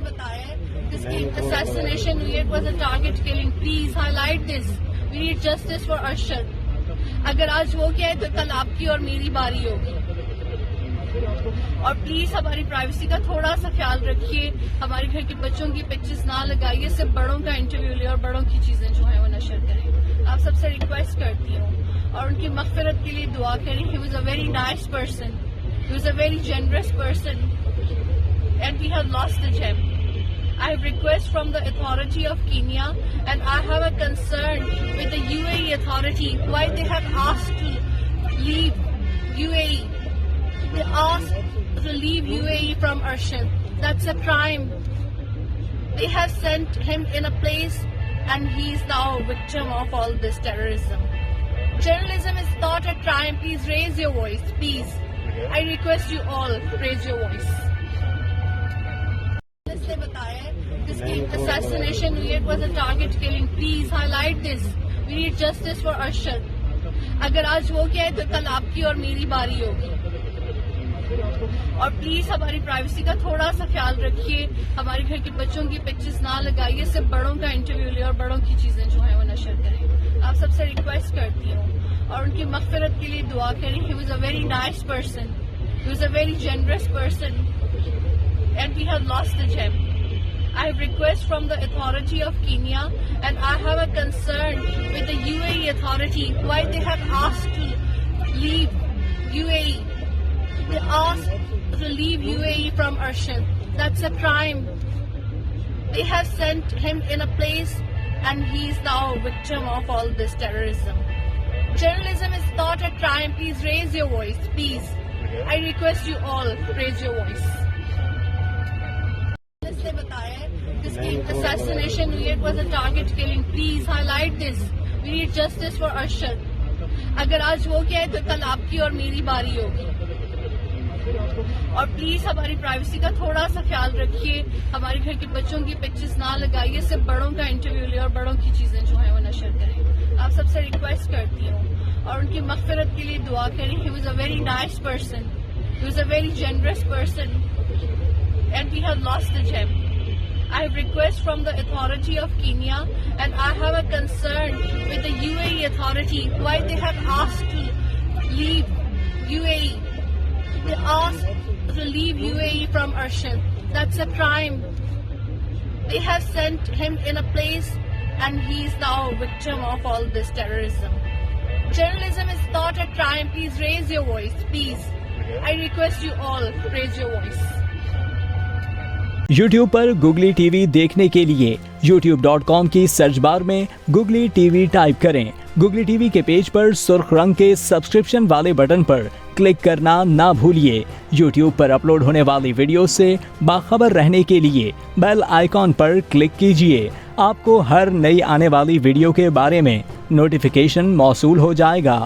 ने बताया है जिसकी assassination हुई, it was a target killing. Please highlight this. We need justice for Arshad. अगर आज वो क्या है तो कल आपकी और मेरी बारी होगी. और प्लीज हमारी प्राइवेसी का थोड़ा सा ख्याल रखिए. हमारे घर के बच्चों की पिक्चर्स ना लगाइए. सिर्फ बड़ों का इंटरव्यू ले और बड़ों की चीजें जो है वो नशर करें. आप सबसे रिक्वेस्ट करती हूँ और उनकी मग़फ़िरत के लिए दुआ करें. He was a very nice person. He was a very generous person. And we have lost the gem. I have request from the authority of Kenya, and I have a concern with the UAE authority why they have asked to leave UAE. They asked to leave UAE from Arshad. That's a crime. They have sent him in a place, and he is now a victim of all this terrorism. Journalism is not a crime. Please raise your voice. Please, I request you all raise your voice. ने बताया है जिसकी assassination हुई, it was a target killing. Please highlight this. We need justice for Arshad. अगर आज वो क्या है तो कल आपकी और मेरी बारी होगी. और प्लीज हमारी प्राइवेसी का थोड़ा सा ख्याल रखिए. हमारे घर के बच्चों की पिक्चर्स ना लगाइए. सिर्फ बड़ों का इंटरव्यू ले और बड़ों की चीजें जो है वो नशर करें. आप सबसे रिक्वेस्ट करती हूँ और उनकी मग़फ़िरत के लिए दुआ करें. He was a very nice person. He was a very generous person. And we have lost the gem. I have request from the authority of Kenya, and I have a concern with the UAE authority why they have asked to leave UAE. They asked to leave UAE from Arshad. That's a crime. They have sent him in a place, and he is now a victim of all this terrorism. Journalism is not a crime. Please raise your voice. Please, I request you all raise your voice. ने बताया है जिसकी assassination हुई, it was a target killing. Please highlight this. We need justice for Arshad. अगर आज वो क्या है तो कल आपकी और मेरी बारी होगी. और प्लीज हमारी प्राइवेसी का थोड़ा सा ख्याल रखिए. हमारे घर के बच्चों की पिक्चर्स ना लगाइए. सिर्फ बड़ों का इंटरव्यू ले और बड़ों की चीजें जो है वो नशर करें. आप सबसे रिक्वेस्ट करती हूँ और उनकी मग़फ़िरत के लिए दुआ करें. He was a very nice person. He was a very generous person. And we have lost the gem. I have request from the authority of Kenya, and I have a concern with the UAE authority why they have asked to leave UAE. They asked to leave UAE from Arshad. That's a crime. They have sent him in a place, and he is now a victim of all this terrorism. Journalism is not a crime. Please raise your voice. Please, I request you all raise your voice. YouTube पर Googly TV देखने के लिए youtube.com की search bar में Googly TV type करें. Googly TV के page पर सुर्ख रंग के सब्सक्रिप्शन वाले बटन पर क्लिक करना ना भूलिए. YouTube पर अपलोड होने वाली वीडियो से बाखबर रहने के लिए बेल आइकॉन पर क्लिक कीजिए. आपको हर नई आने वाली वीडियो के बारे में नोटिफिकेशन मौसूल हो जाएगा.